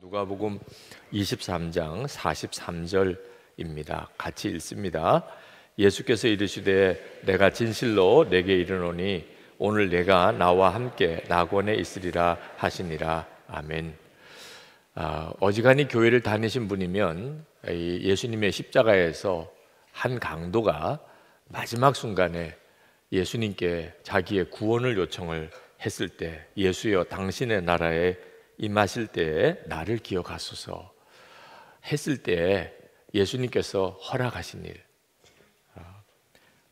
누가복음 23장 43절입니다. 같이 읽습니다. 예수께서 이르시되 내가 진실로 내게 이르노니 오늘 내가 나와 함께 낙원에 있으리라 하시니라. 아멘. 어지간히 교회를 다니신 분이면 예수님의 십자가에서 한 강도가 마지막 순간에 예수님께 자기의 구원을 요청을 했을 때, 예수여 당신의 나라에 임하실 때에 나를 기억하소서 했을 때에 예수님께서 허락하신 일,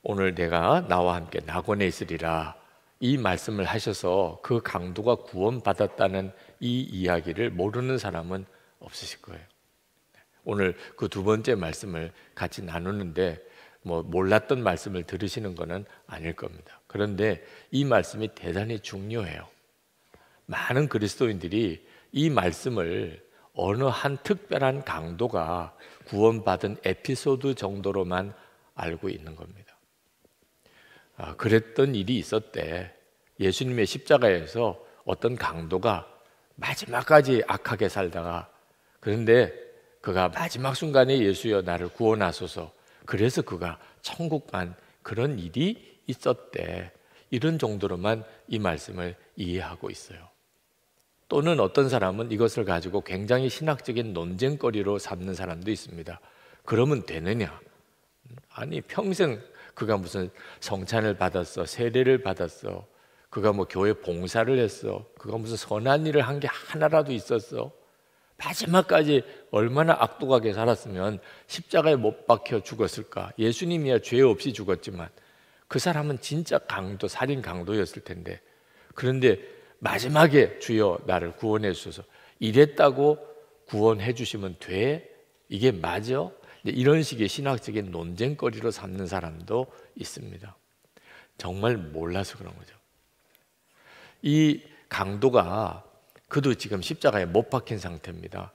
오늘 내가 나와 함께 낙원에 있으리라, 이 말씀을 하셔서 그 강도가 구원받았다는 이 이야기를 모르는 사람은 없으실 거예요. 오늘 그 두 번째 말씀을 같이 나누는데 몰랐던 말씀을 들으시는 것은 아닐 겁니다. 그런데 이 말씀이 대단히 중요해요. 많은 그리스도인들이 이 말씀을 어느 한 특별한 강도가 구원받은 에피소드 정도로만 알고 있는 겁니다. 그랬던 일이 있었대. 예수님의 십자가에서 어떤 강도가 마지막까지 악하게 살다가, 그런데 그가 마지막 순간에 예수여 나를 구원하소서, 그래서 그가 천국 간 그런 일이 있었대. 이런 정도로만 이 말씀을 이해하고 있어요. 또는 어떤 사람은 이것을 가지고 굉장히 신학적인 논쟁거리로 삼는 사람도 있습니다. 그러면 되느냐? 아니, 평생 그가 무슨 성찬을 받았어, 세례를 받았어, 그가 교회 봉사를 했어, 그가 무슨 선한 일을 한 게 하나라도 있었어, 마지막까지 얼마나 악독하게 살았으면 십자가에 못 박혀 죽었을까? 예수님이야 죄 없이 죽었지만 그 사람은 진짜 강도, 살인 강도였을 텐데, 그런데 마지막에 주여 나를 구원해 주소서, 이랬다고 구원해 주시면 돼? 이게 맞아? 이런 식의 신학적인 논쟁거리로 삼는 사람도 있습니다. 정말 몰라서 그런 거죠. 이 강도가 그도 지금 십자가에 못 박힌 상태입니다.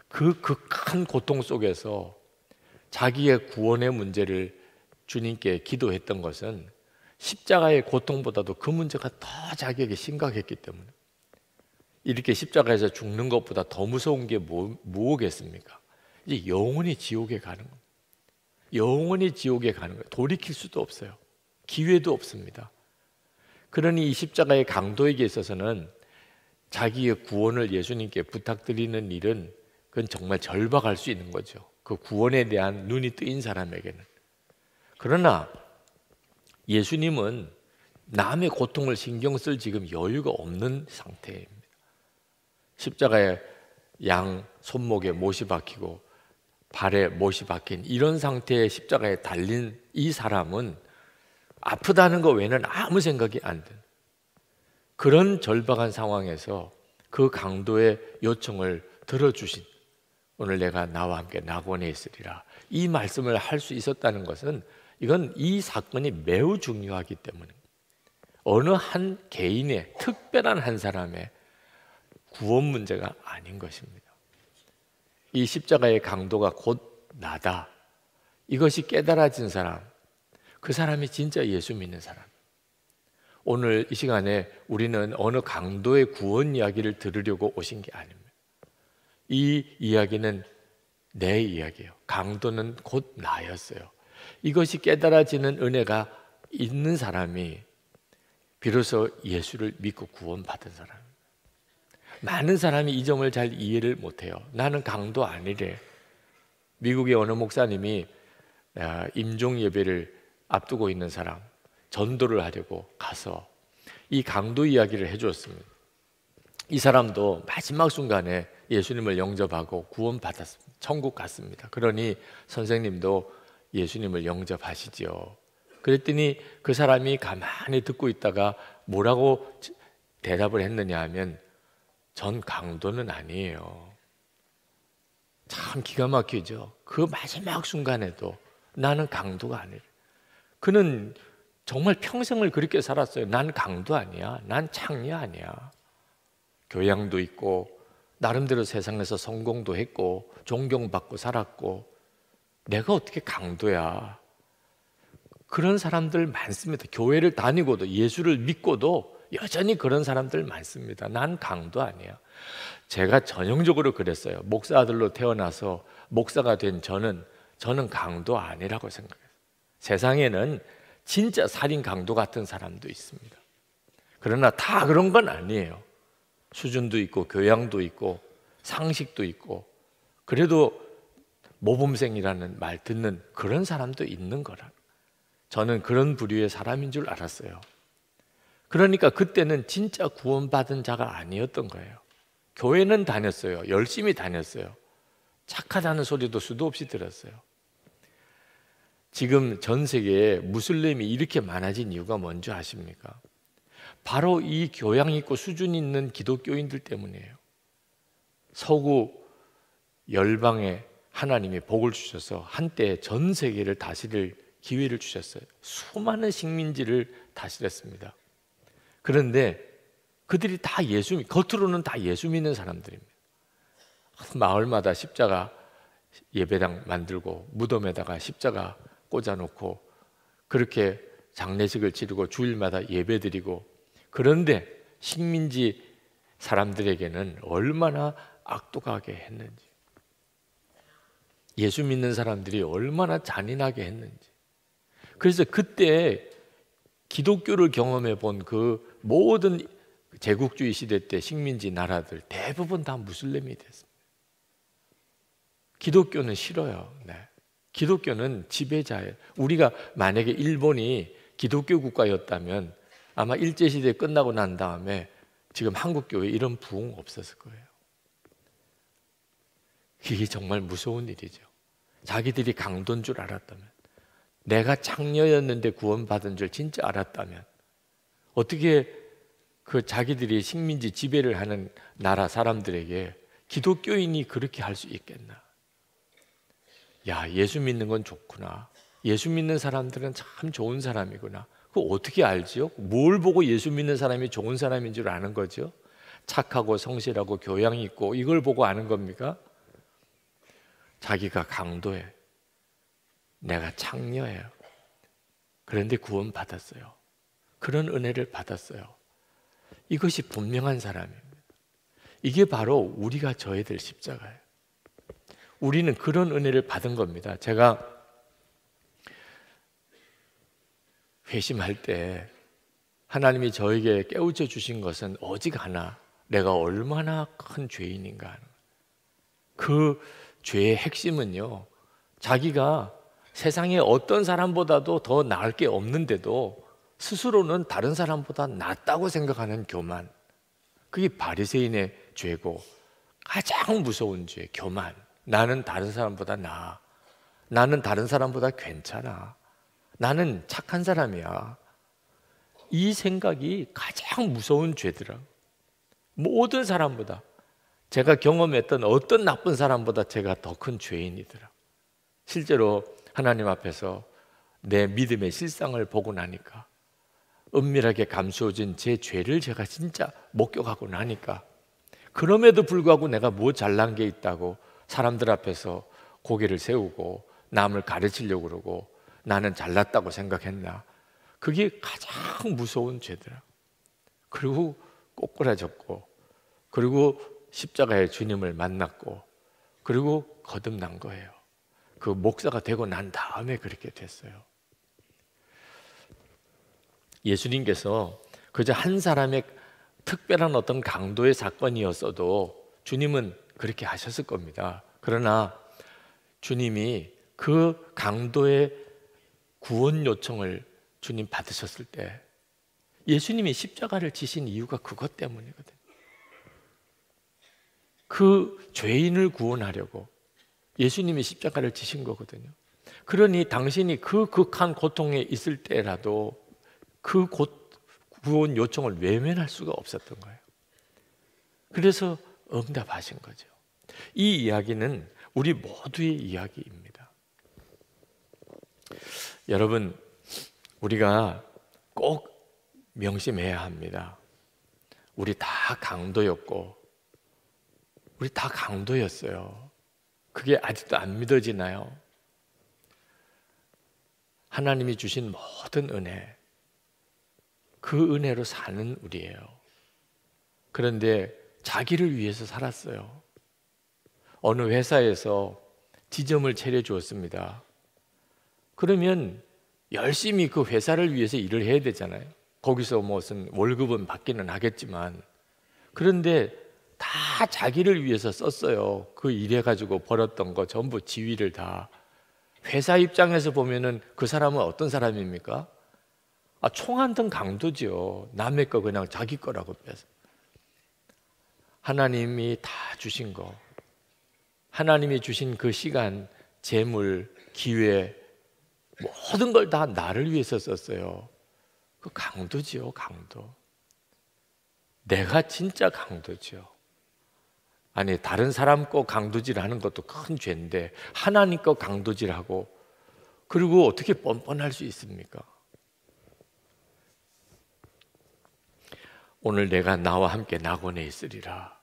그 극한 고통 속에서 자기의 구원의 문제를 주님께 기도했던 것은 십자가의 고통보다도 그 문제가 더 자기에게 심각했기 때문에, 이렇게 십자가에서 죽는 것보다 더 무서운 게 뭐겠습니까? 이제 영원히 지옥에 가는 겁니다. 영원히 지옥에 가는 거예요. 돌이킬 수도 없어요. 기회도 없습니다. 그러니 이 십자가의 강도에게 있어서는 자기의 구원을 예수님께 부탁드리는 일은 그건 정말 절박할 수 있는 거죠. 그 구원에 대한 눈이 뜨인 사람에게는. 그러나 예수님은 남의 고통을 신경 쓸 지금 여유가 없는 상태입니다. 십자가에 양 손목에 못이 박히고 발에 못이 박힌 이런 상태의 십자가에 달린 이 사람은 아프다는 것 외에는 아무 생각이 안 드는, 그런 절박한 상황에서 그 강도의 요청을 들어주신, 오늘 내가 나와 함께 낙원에 있으리라, 이 말씀을 할 수 있었다는 것은, 이건 이 사건이 매우 중요하기 때문에 어느 한 개인의, 특별한 한 사람의 구원 문제가 아닌 것입니다. 이 십자가의 강도가 곧 나다, 이것이 깨달아진 사람, 그 사람이 진짜 예수 믿는 사람. 오늘 이 시간에 우리는 어느 강도의 구원 이야기를 들으려고 오신 게 아닙니다. 이 이야기는 내 이야기예요. 강도는 곧 나였어요. 이것이 깨달아지는 은혜가 있는 사람이 비로소 예수를 믿고 구원받은 사람입니다. 많은 사람이 이 점을 잘 이해를 못해요. 나는 강도 아니래. 미국의 어느 목사님이 임종 예배를 앞두고 있는 사람, 전도를 하려고 가서 이 강도 이야기를 해주었습니다. 이 사람도 마지막 순간에 예수님을 영접하고 구원받았습니다. 천국 갔습니다. 그러니 선생님도 예수님을 영접하시죠. 그랬더니 그 사람이 가만히 듣고 있다가 뭐라고 대답을 했느냐 하면, 전 강도는 아니에요. 참 기가 막히죠. 그 마지막 순간에도 나는 강도가 아니래. 그는 정말 평생을 그렇게 살았어요. 난 강도 아니야. 난 창녀 아니야. 교양도 있고 나름대로 세상에서 성공도 했고 존경받고 살았고, 내가 어떻게 강도야. 그런 사람들 많습니다. 교회를 다니고도 예수를 믿고도 여전히 그런 사람들 많습니다. 난 강도 아니야. 제가 전형적으로 그랬어요. 목사 아들로 태어나서 목사가 된 저는 강도 아니라고 생각해요. 세상에는 진짜 살인 강도 같은 사람도 있습니다. 그러나 다 그런 건 아니에요. 수준도 있고 교양도 있고 상식도 있고 그래도 모범생이라는 말 듣는 그런 사람도 있는 거라. 저는 그런 부류의 사람인 줄 알았어요. 그러니까 그때는 진짜 구원받은 자가 아니었던 거예요. 교회는 다녔어요. 열심히 다녔어요. 착하다는 소리도 수도 없이 들었어요. 지금 전 세계에 무슬림이 이렇게 많아진 이유가 뭔지 아십니까? 바로 이 교양 있고 수준 있는 기독교인들 때문이에요. 서구 열방에 하나님이 복을 주셔서 한때 전 세계를 다스릴 기회를 주셨어요. 수많은 식민지를 다스렸습니다. 그런데 그들이 다 겉으로는 다 예수 믿는 사람들입니다. 마을마다 십자가 예배당 만들고 무덤에다가 십자가 꽂아놓고 그렇게 장례식을 치르고 주일마다 예배드리고, 그런데 식민지 사람들에게는 얼마나 악독하게 했는지, 예수 믿는 사람들이 얼마나 잔인하게 했는지. 그래서 그때 기독교를 경험해 본 그 모든 제국주의 시대 때 식민지 나라들 대부분 다 무슬림이 됐습니다. 기독교는 싫어요. 네. 기독교는 지배자예요. 우리가 만약에 일본이 기독교 국가였다면 아마 일제시대 끝나고 난 다음에 지금 한국교회 이런 부흥 없었을 거예요. 이게 정말 무서운 일이죠. 자기들이 강도인 줄 알았다면, 내가 창녀였는데 구원받은 줄 진짜 알았다면 어떻게 그 자기들이 식민지 지배를 하는 나라 사람들에게 기독교인이 그렇게 할 수 있겠나? 야, 예수 믿는 건 좋구나. 예수 믿는 사람들은 참 좋은 사람이구나. 그거 어떻게 알지요? 뭘 보고 예수 믿는 사람이 좋은 사람인 줄 아는 거죠? 착하고 성실하고 교양이 있고 이걸 보고 아는 겁니까? 자기가 강도예요. 내가 창녀예요. 그런데 구원 받았어요. 그런 은혜를 받았어요. 이것이 분명한 사람입니다. 이게 바로 우리가 져야 될 십자가예요. 우리는 그런 은혜를 받은 겁니다. 제가 회심할 때 하나님이 저에게 깨우쳐 주신 것은 오직 하나, 내가 얼마나 큰 죄인인가 하는 거예요. 그 죄의 핵심은요, 자기가 세상에 어떤 사람보다도 더 나을 게 없는데도 스스로는 다른 사람보다 낫다고 생각하는 교만. 그게 바리새인의 죄고 가장 무서운 죄, 교만. 나는 다른 사람보다 나아. 나는 다른 사람보다 괜찮아. 나는 착한 사람이야. 이 생각이 가장 무서운 죄더라. 모든 사람보다, 제가 경험했던 어떤 나쁜 사람보다 제가 더 큰 죄인이더라. 실제로 하나님 앞에서 내 믿음의 실상을 보고 나니까, 은밀하게 감추어진 제 죄를 제가 진짜 목격하고 나니까, 그럼에도 불구하고 내가 뭐 잘난 게 있다고 사람들 앞에서 고개를 세우고 남을 가르치려고 그러고 나는 잘났다고 생각했나? 그게 가장 무서운 죄더라. 그리고 꼬꾸라졌고, 그리고 십자가의 주님을 만났고, 그리고 거듭난 거예요. 그 목사가 되고 난 다음에 그렇게 됐어요. 예수님께서 그저 한 사람의 특별한 어떤 강도의 사건이었어도 주님은 그렇게 하셨을 겁니다. 그러나 주님이 그 강도의 구원 요청을 주님 받으셨을 때 예수님이 십자가를 지신 이유가 그것 때문이거든요. 그 죄인을 구원하려고 예수님이 십자가를 지신 거거든요. 그러니 당신이 그 극한 고통에 있을 때라도 그 구원 요청을 외면할 수가 없었던 거예요. 그래서 응답하신 거죠. 이 이야기는 우리 모두의 이야기입니다. 여러분, 우리가 꼭 명심해야 합니다. 우리 다 강도였고, 우리 다 강도였어요. 그게 아직도 안 믿어지나요? 하나님이 주신 모든 은혜, 그 은혜로 사는 우리예요. 그런데 자기를 위해서 살았어요. 어느 회사에서 지점을 차려주었습니다. 그러면 열심히 그 회사를 위해서 일을 해야 되잖아요. 거기서 무슨 월급은 받기는 하겠지만, 그런데 다 자기를 위해서 썼어요. 그 일해가지고 벌었던 거 전부 지위를 다. 회사 입장에서 보면은 그 사람은 어떤 사람입니까? 총 한 등 강도죠. 남의 거 그냥 자기 거라고 뺏어. 하나님이 다 주신 거, 하나님이 주신 그 시간, 재물, 기회, 모든 걸 다 나를 위해서 썼어요. 그 강도지요, 강도. 내가 진짜 강도죠. 아니, 다른 사람 거 강도질하는 것도 큰 죄인데 하나님 거 강도질하고, 그리고 어떻게 뻔뻔할 수 있습니까? 오늘 내가 나와 함께 낙원에 있으리라.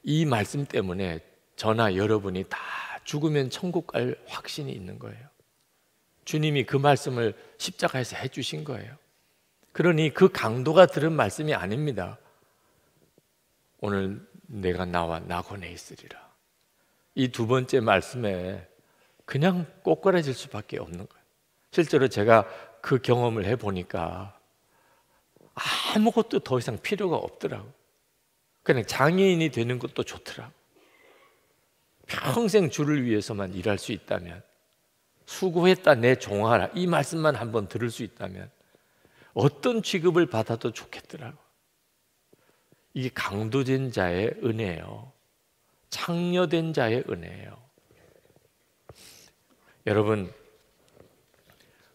이 말씀 때문에 저나 여러분이 다 죽으면 천국 갈 확신이 있는 거예요. 주님이 그 말씀을 십자가에서 해주신 거예요. 그러니 그 강도가 들은 말씀이 아닙니다. 오늘 내가 나와 낙원에 있으리라. 이 두 번째 말씀에 그냥 꼬꾸라질 수밖에 없는 거예요. 실제로 제가 그 경험을 해보니까 아무것도 더 이상 필요가 없더라고. 그냥 장애인이 되는 것도 좋더라고. 평생 주를 위해서만 일할 수 있다면, 수고했다 내 종아라, 이 말씀만 한번 들을 수 있다면 어떤 취급을 받아도 좋겠더라고. 이게 강도된 자의 은혜예요. 창녀된 자의 은혜예요. 여러분,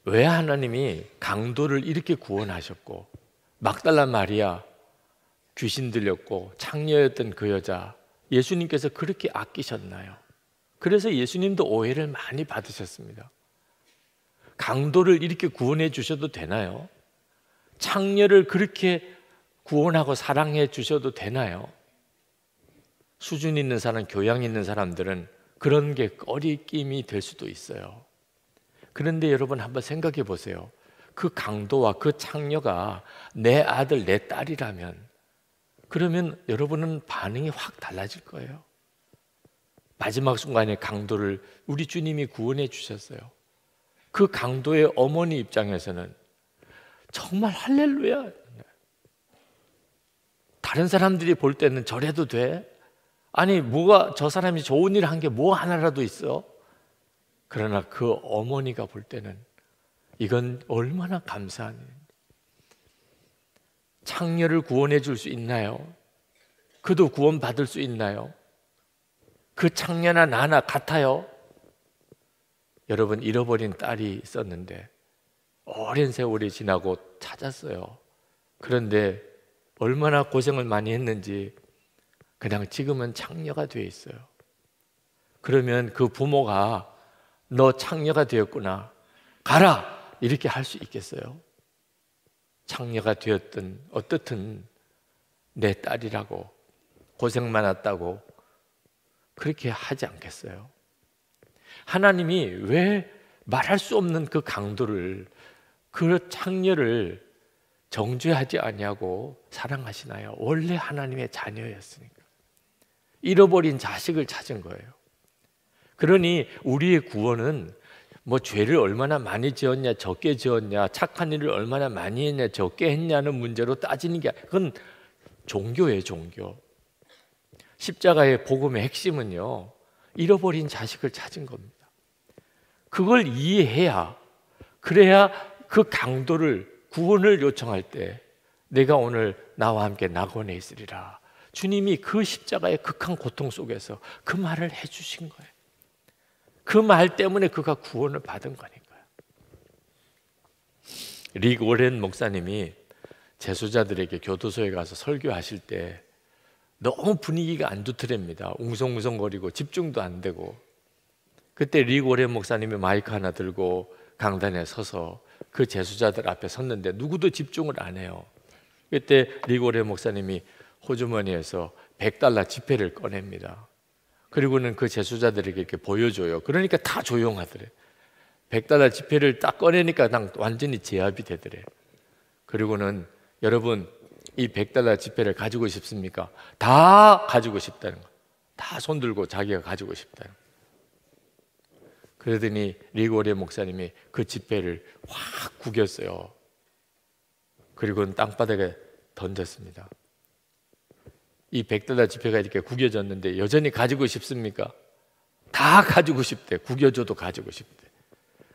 왜 하나님이 강도를 이렇게 구원하셨고, 막달라 마리아 귀신 들렸고 창녀였던 그 여자 예수님께서 그렇게 아끼셨나요? 그래서 예수님도 오해를 많이 받으셨습니다. 강도를 이렇게 구원해 주셔도 되나요? 창녀를 그렇게 구원하고 사랑해 주셔도 되나요? 수준 있는 사람, 교양 있는 사람들은 그런 게 꺼리낌이 될 수도 있어요. 그런데 여러분 한번 생각해 보세요. 그 강도와 그 창녀가 내 아들, 내 딸이라면, 그러면 여러분은 반응이 확 달라질 거예요. 마지막 순간에 강도를 우리 주님이 구원해 주셨어요. 그 강도의 어머니 입장에서는 정말 할렐루야. 다른 사람들이 볼 때는 저래도 돼? 아니, 뭐가 저 사람이 좋은 일 한 게 뭐 하나라도 있어? 그러나 그 어머니가 볼 때는 이건 얼마나 감사한 일입니다. 창녀를 구원해 줄 수 있나요? 그도 구원받을 수 있나요? 그 창녀나 나나 같아요? 여러분, 잃어버린 딸이 있었는데 오랜 세월이 지나고 찾았어요. 그런데 얼마나 고생을 많이 했는지 그냥 지금은 창녀가 되어 있어요. 그러면 그 부모가 너 창녀가 되었구나, 가라, 이렇게 할 수 있겠어요? 창녀가 되었든 어떻든 내 딸이라고, 고생 많았다고 그렇게 하지 않겠어요? 하나님이 왜 말할 수 없는 그 강도를, 그 창녀를 정죄하지 아니하고 사랑하시나요? 원래 하나님의 자녀였으니까. 잃어버린 자식을 찾은 거예요. 그러니 우리의 구원은 뭐 죄를 얼마나 많이 지었냐, 적게 지었냐, 착한 일을 얼마나 많이 했냐, 적게 했냐는 문제로 따지는 게, 그건 종교예요, 종교. 십자가의 복음의 핵심은요, 잃어버린 자식을 찾은 겁니다. 그걸 이해해야, 그래야 그 강도를, 구원을 요청할 때 내가 오늘 나와 함께 낙원에 있으리라, 주님이 그 십자가의 극한 고통 속에서 그 말을 해주신 거예요. 그 말 때문에 그가 구원을 받은 거니까요. 릭 워렌 목사님이 재수자들에게 교도소에 가서 설교하실 때 너무 분위기가 안 좋더랍니다. 웅성웅성거리고 집중도 안 되고. 그때 릭 워렌 목사님이 마이크 하나 들고 강단에 서서 그 재수자들 앞에 섰는데 누구도 집중을 안 해요. 그때 릭 워렌 목사님이 호주머니에서 $100 지폐를 꺼냅니다. 그리고는 그 재수자들에게 이렇게 보여줘요. 그러니까 다 조용하더래. $100 지폐를 딱 꺼내니까 완전히 제압이 되더래. 그리고는 여러분 이 100달러 지폐를 가지고 싶습니까? 다 가지고 싶다는 거. 다 손들고 자기가 가지고 싶다는 거. 그러더니 리고레 목사님이 그 지폐를 확 구겼어요. 그리고는 땅바닥에 던졌습니다. 이 100달러 지폐가 이렇게 구겨졌는데 여전히 가지고 싶습니까? 다 가지고 싶대. 구겨줘도 가지고 싶대.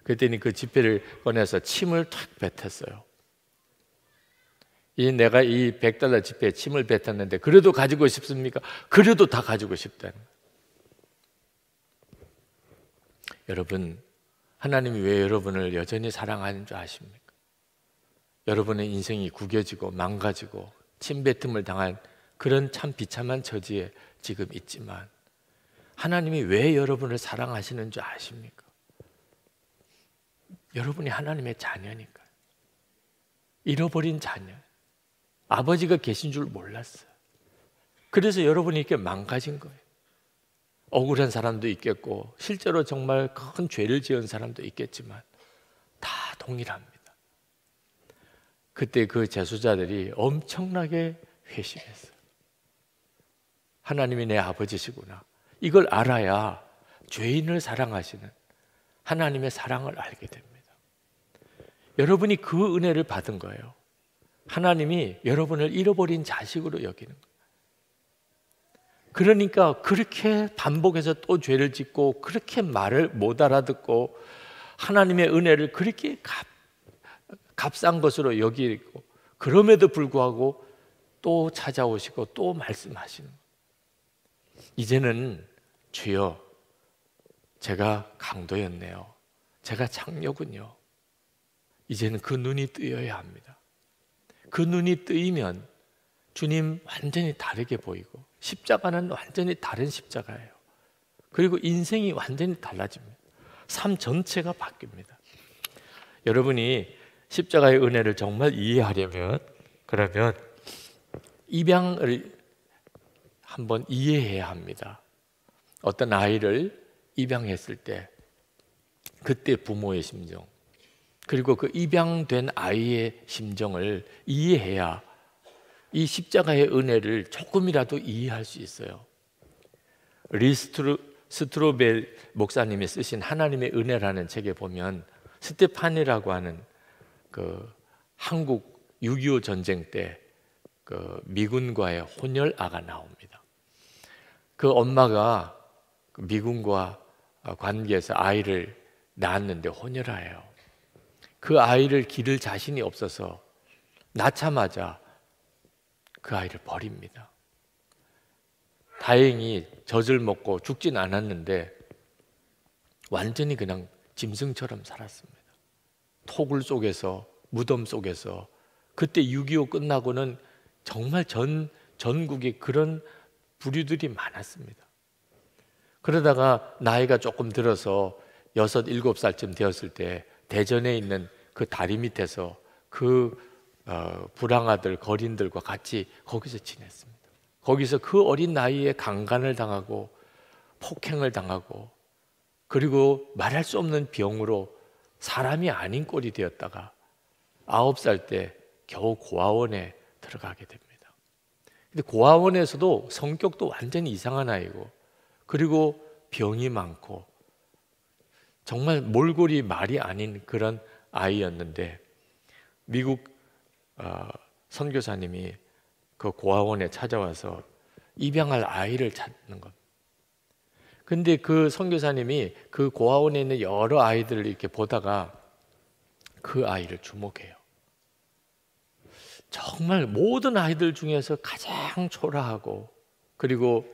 그랬더니 그 지폐를 꺼내서 침을 탁 뱉었어요. 내가 이 100달러 지폐에 침을 뱉었는데 그래도 가지고 싶습니까? 그래도 다 가지고 싶다는 거예요. 여러분, 하나님이 왜 여러분을 여전히 사랑하는 줄 아십니까? 여러분의 인생이 구겨지고 망가지고 침뱉음을 당한 그런 참 비참한 처지에 지금 있지만 하나님이 왜 여러분을 사랑하시는 줄 아십니까? 여러분이 하나님의 자녀니까요. 잃어버린 자녀. 아버지가 계신 줄 몰랐어요. 그래서 여러분이 이렇게 망가진 거예요. 억울한 사람도 있겠고 실제로 정말 큰 죄를 지은 사람도 있겠지만 다 동일합니다. 그때 그 재수자들이 엄청나게 회심했어요. 하나님이 내 아버지시구나. 이걸 알아야 죄인을 사랑하시는 하나님의 사랑을 알게 됩니다. 여러분이 그 은혜를 받은 거예요. 하나님이 여러분을 잃어버린 자식으로 여기는 거예요. 그러니까 그렇게 반복해서 또 죄를 짓고 그렇게 말을 못 알아듣고 하나님의 은혜를 그렇게 값싼 것으로 여기고 그럼에도 불구하고 또 찾아오시고 또 말씀하시는 거예요. 이제는 주여 제가 강도였네요. 제가 창녀군요. 이제는 그 눈이 뜨여야 합니다. 그 눈이 뜨이면 주님 완전히 다르게 보이고 십자가는 완전히 다른 십자가예요. 그리고 인생이 완전히 달라집니다. 삶 전체가 바뀝니다. 여러분이 십자가의 은혜를 정말 이해하려면 그러면 입양을 한번 이해해야 합니다. 어떤 아이를 입양했을 때 그때 부모의 심정 그리고 그 입양된 아이의 심정을 이해해야 이 십자가의 은혜를 조금이라도 이해할 수 있어요. 스트로벨 목사님이 쓰신 하나님의 은혜라는 책에 보면 스테판이라고 하는 그 한국 6.25 전쟁 때 그 미군과의 혼혈아가 나옵니다. 그 엄마가 미군과 관계에서 아이를 낳았는데 혼혈아예요. 그 아이를 기를 자신이 없어서 낳자마자 그 아이를 버립니다. 다행히 젖을 먹고 죽진 않았는데 완전히 그냥 짐승처럼 살았습니다. 토굴 속에서 무덤 속에서 그때 6.25 끝나고는 정말 전국에 그런 부류들이 많았습니다. 그러다가 나이가 조금 들어서 6, 7살쯤 되었을 때 대전에 있는 그 다리 밑에서 그 불황아들 거린들과 같이 거기서 지냈습니다. 거기서 그 어린 나이에 강간을 당하고 폭행을 당하고 그리고 말할 수 없는 병으로 사람이 아닌 꼴이 되었다가 9살 때 겨우 고아원에 들어가게 됩니다. 근데 고아원에서도 성격도 완전히 이상한 아이고 그리고 병이 많고 정말 몰골이 말이 아닌 그런 아이였는데 미국 선교사님이 그 고아원에 찾아와서 입양할 아이를 찾는 것. 근데 그 선교사님이 그 고아원에 있는 여러 아이들을 이렇게 보다가 그 아이를 주목해요. 정말 모든 아이들 중에서 가장 초라하고 그리고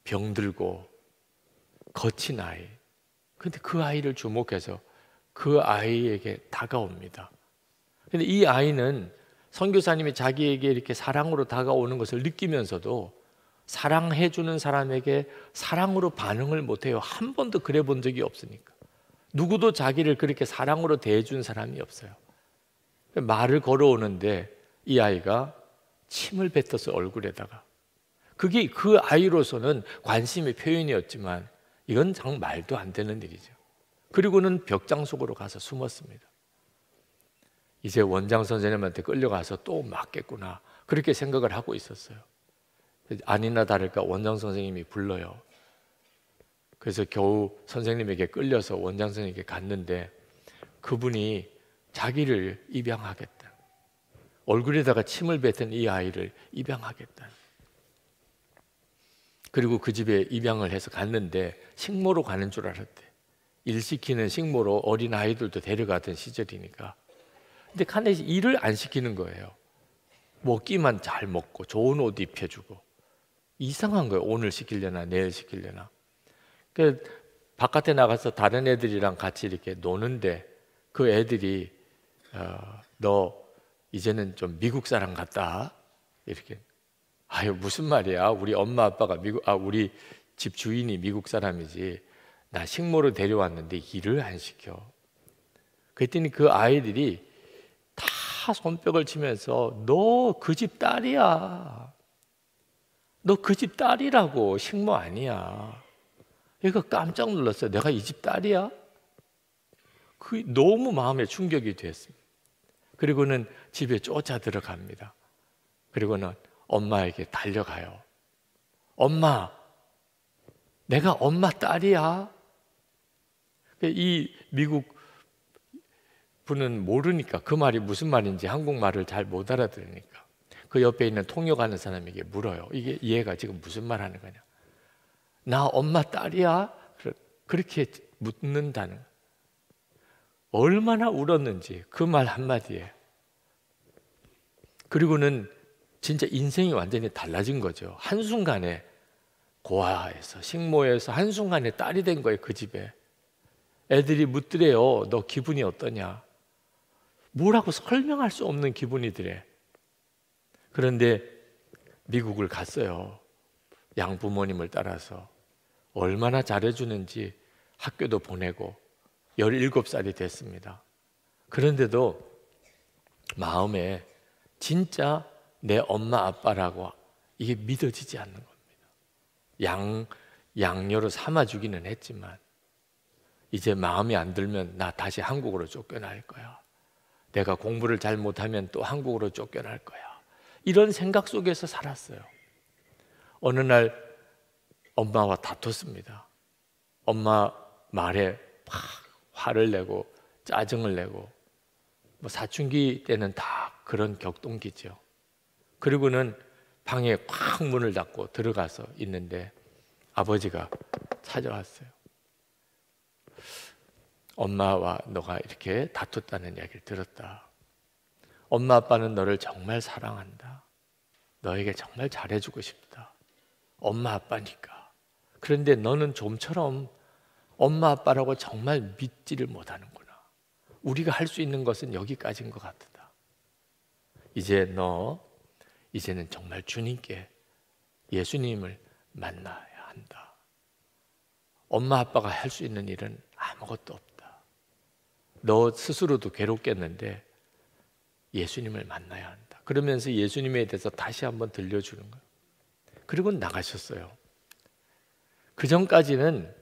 병들고 거친 아이. 근데 그 아이를 주목해서 그 아이에게 다가옵니다. 근데 이 아이는 선교사님이 자기에게 이렇게 사랑으로 다가오는 것을 느끼면서도 사랑해주는 사람에게 사랑으로 반응을 못해요. 한 번도 그래 본 적이 없으니까. 누구도 자기를 그렇게 사랑으로 대해준 사람이 없어요. 말을 걸어오는데 이 아이가 침을 뱉어서 얼굴에다가 그게 그 아이로서는 관심의 표현이었지만 이건 정말 말도 안 되는 일이죠. 그리고는 벽장 속으로 가서 숨었습니다. 이제 원장 선생님한테 끌려가서 또 맞겠구나, 그렇게 생각을 하고 있었어요. 아니나 다를까 원장 선생님이 불러요. 그래서 겨우 선생님에게 끌려서 원장 선생님에게 갔는데 그분이 자기를 입양하겠다, 얼굴에다가 침을 뱉은 이 아이를 입양하겠다. 그리고 그 집에 입양을 해서 갔는데 식모로 가는 줄 알았대. 일 시키는 식모로 어린 아이들도 데려가던 시절이니까. 근데 칸에 일을 안 시키는 거예요. 먹기만 잘 먹고 좋은 옷 입혀주고. 이상한 거예요. 오늘 시키려나 내일 시키려나. 그 바깥에 나가서 다른 애들이랑 같이 이렇게 노는데 그 애들이 너 이제는 좀 미국 사람 같다, 이렇게. 아유, 무슨 말이야? 우리 엄마 아빠가 우리 집 주인이 미국 사람이지. 나 식모로 데려왔는데 일을 안 시켜. 그랬더니 그 아이들이 다 손뼉을 치면서 너 그 집 딸이야. 너 그 집 딸이라고, 식모 아니야. 얘가 깜짝 놀랐어요. 내가 이 집 딸이야? 그 너무 마음에 충격이 됐습니다. 그리고는 집에 쫓아 들어갑니다. 그리고는 엄마에게 달려가요. 엄마, 내가 엄마 딸이야. 이 미국 분은 모르니까, 그 말이 무슨 말인지 한국말을 잘 못 알아들으니까 그 옆에 있는 통역하는 사람에게 물어요. 이게 얘가 지금 무슨 말 하는 거냐. 나 엄마 딸이야? 그렇게 묻는다는. 얼마나 울었는지 그 말 한마디에. 그리고는 진짜 인생이 완전히 달라진 거죠. 한순간에 고아에서 식모에서 한순간에 딸이 된 거예요. 그 집에 애들이 묻더래요. 너 기분이 어떠냐? 뭐라고 설명할 수 없는 기분이더래. 그런데 미국을 갔어요. 양부모님을 따라서. 얼마나 잘해주는지 학교도 보내고 17살이 됐습니다. 그런데도 마음에 진짜 내 엄마 아빠라고 이게 믿어지지 않는 겁니다. 양녀로 삼아주기는 했지만 이제 마음이 안 들면 나 다시 한국으로 쫓겨날 거야. 내가 공부를 잘 못하면 또 한국으로 쫓겨날 거야. 이런 생각 속에서 살았어요. 어느 날 엄마와 다퉜습니다. 엄마 말에 막 화를 내고 짜증을 내고, 뭐 사춘기 때는 다 그런 격동기죠. 그리고는 방에 꽉 문을 닫고 들어가서 있는데 아버지가 찾아왔어요. 엄마와 너가 이렇게 다퉜다는 이야기를 들었다. 엄마 아빠는 너를 정말 사랑한다. 너에게 정말 잘해주고 싶다. 엄마 아빠니까. 그런데 너는 좀처럼 엄마 아빠라고 정말 믿지를 못하는구나. 우리가 할 수 있는 것은 여기까지인 것 같다. 이제는 정말 주님께, 예수님을 만나야 한다. 엄마 아빠가 할 수 있는 일은 아무것도 없다. 너 스스로도 괴롭겠는데 예수님을 만나야 한다. 그러면서 예수님에 대해서 다시 한번 들려주는 거예요. 그리고 나가셨어요. 그 전까지는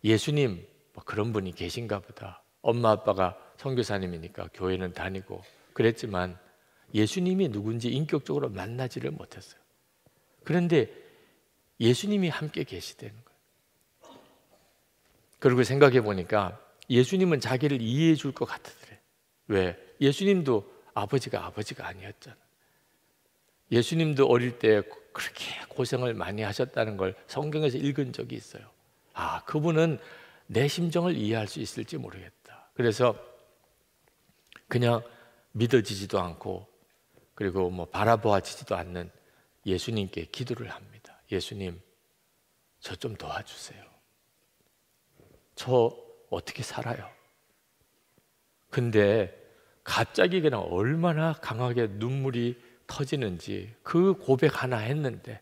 예수님 뭐 그런 분이 계신가 보다. 엄마 아빠가 선교사님이니까 교회는 다니고 그랬지만 예수님이 누군지 인격적으로 만나지를 못했어요. 그런데 예수님이 함께 계시다는 거예요. 그리고 생각해 보니까 예수님은 자기를 이해해 줄 것 같으더래. 왜? 예수님도 아버지가 아니었잖아. 예수님도 어릴 때 그렇게 고생을 많이 하셨다는 걸 성경에서 읽은 적이 있어요. 아, 그분은 내 심정을 이해할 수 있을지 모르겠다. 그래서 그냥 믿어지지도 않고 그리고 뭐 바라보아지지도 않는 예수님께 기도를 합니다. 예수님, 저 좀 도와주세요. 저 어떻게 살아요? 근데 갑자기 그냥 얼마나 강하게 눈물이 터지는지 그 고백 하나 했는데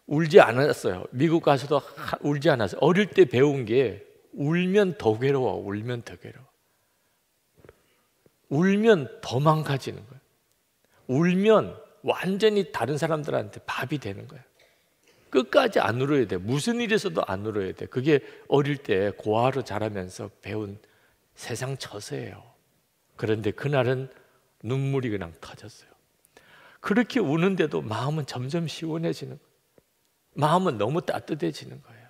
울지 않았어요. 미국 가서도 울지 않았어요. 어릴 때 배운 게 울면 더 괴로워. 울면 더 괴로워. 울면 더 망가지는 거예요. 울면 완전히 다른 사람들한테 밥이 되는 거예요. 끝까지 안 울어야 돼. 무슨 일에서도 안 울어야 돼. 그게 어릴 때 고아로 자라면서 배운 세상 처세예요. 그런데 그날은 눈물이 그냥 터졌어요. 그렇게 우는데도 마음은 점점 시원해지는 거예요. 마음은 너무 따뜻해지는 거예요.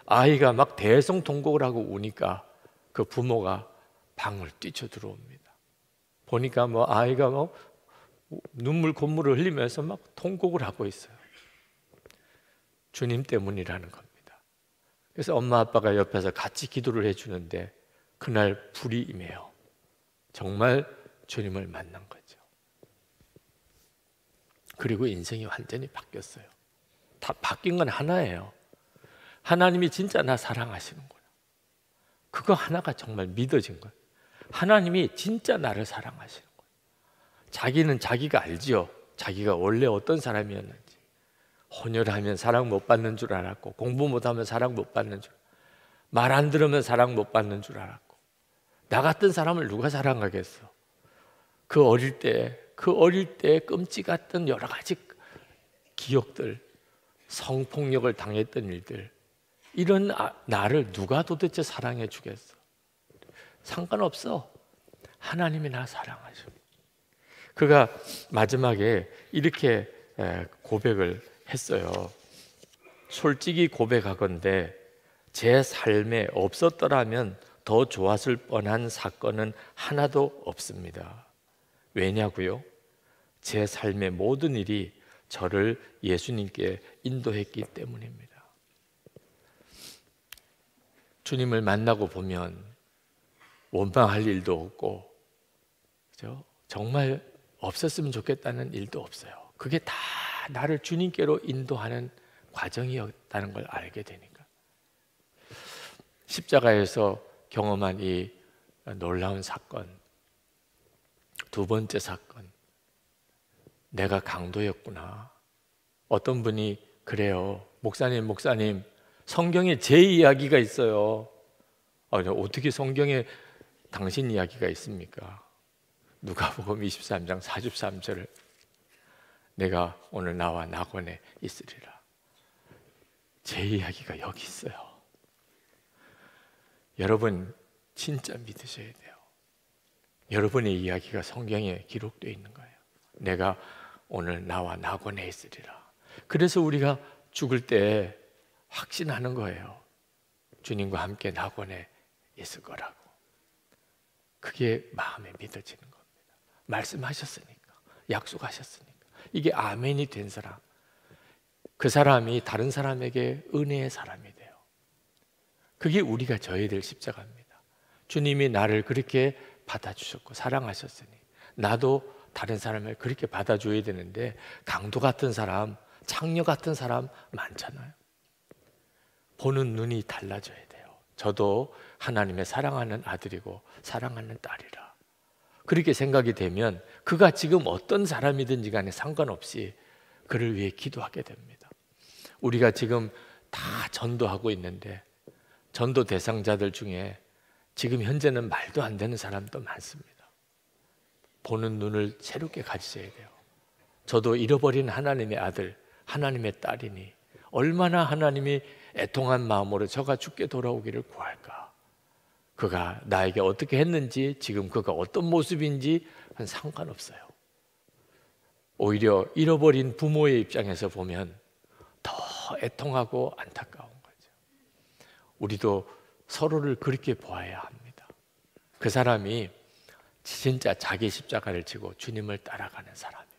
아이가 막 대성통곡을 하고 우니까 그 부모가 방을 뛰쳐 들어옵니다. 보니까 아이가 눈물 콧물을 흘리면서 막 통곡을 하고 있어요. 주님 때문이라는 겁니다. 그래서 엄마 아빠가 옆에서 같이 기도를 해주는데 그날 불이 임해요. 정말 주님을 만난 거죠. 그리고 인생이 완전히 바뀌었어요. 다 바뀐 건 하나예요. 하나님이 진짜 나 사랑하시는구나. 그거 하나가 정말 믿어진 거예요. 하나님이 진짜 나를 사랑하시는 거예요. 자기는 자기가 알지요. 자기가 원래 어떤 사람이었는지. 혼혈하면 사랑 못 받는 줄 알았고, 공부 못하면 사랑 못 받는 줄, 말 안 들으면 사랑 못 받는 줄 알았고, 나 같은 사람을 누가 사랑하겠어? 그 어릴 때 끔찍 같은 여러 가지 기억들, 성폭력을 당했던 일들, 이런 나를 누가 도대체 사랑해 주겠어? 상관없어. 하나님이 나 사랑하셔. 그가 마지막에 이렇게 고백을 했어요. 솔직히 고백하건대 제 삶에 없었더라면 더 좋았을 뻔한 사건은 하나도 없습니다. 왜냐고요? 제 삶의 모든 일이 저를 예수님께 인도했기 때문입니다. 주님을 만나고 보면 원망할 일도 없고, 그죠? 정말 없었으면 좋겠다는 일도 없어요. 그게 다 나를 주님께로 인도하는 과정이었다는 걸 알게 되니까. 십자가에서 경험한 이 놀라운 사건, 두 번째 사건, 내가 강도였구나. 어떤 분이 그래요. 목사님, 성경에 제 이야기가 있어요. 어떻게 성경에 당신 이야기가 있습니까? 누가복음 23장 43절을 내가 오늘 나와 낙원에 있으리라. 제 이야기가 여기 있어요. 여러분 진짜 믿으셔야 돼요. 여러분의 이야기가 성경에 기록되어 있는 거예요. 내가 오늘 나와 낙원에 있으리라. 그래서 우리가 죽을 때 확신하는 거예요. 주님과 함께 낙원에 있을 거라고. 그게 마음에 믿어지는 겁니다. 말씀하셨으니까, 약속하셨으니까. 이게 아멘이 된 사람, 그 사람이 다른 사람에게 은혜의 사람이 돼요. 그게 우리가 져야 될 십자가입니다. 주님이 나를 그렇게 받아주셨고 사랑하셨으니 나도 다른 사람을 그렇게 받아줘야 되는데, 강도 같은 사람, 창녀 같은 사람 많잖아요. 보는 눈이 달라져야 돼요. 저도 하나님의 사랑하는 아들이고 사랑하는 딸이라. 그렇게 생각이 되면 그가 지금 어떤 사람이든지 간에 상관없이 그를 위해 기도하게 됩니다. 우리가 지금 다 전도하고 있는데 전도 대상자들 중에 지금 현재는 말도 안 되는 사람도 많습니다. 보는 눈을 새롭게 가지셔야 돼요. 저도 잃어버린 하나님의 아들, 하나님의 딸이니 얼마나 하나님이 애통한 마음으로 저가 죽게 돌아오기를 구할까. 그가 나에게 어떻게 했는지, 지금 그가 어떤 모습인지 상관없어요. 오히려 잃어버린 부모의 입장에서 보면 더 애통하고 안타까운 거죠. 우리도 서로를 그렇게 보아야 합니다. 그 사람이 진짜 자기 십자가를 지고 주님을 따라가는 사람입니다.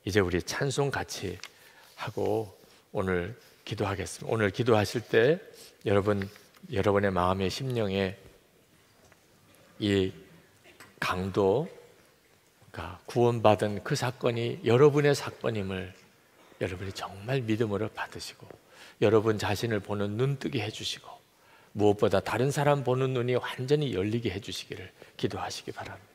이제 우리 찬송 같이 하고 오늘 기도하겠습니다. 오늘 기도하실 때 여러분의 마음의 심령에 이 강도가 구원받은 그 사건이 여러분의 사건임을 여러분이 정말 믿음으로 받으시고, 여러분 자신을 보는 눈뜨게 해주시고, 무엇보다 다른 사람 보는 눈이 완전히 열리게 해주시기를 기도하시기 바랍니다.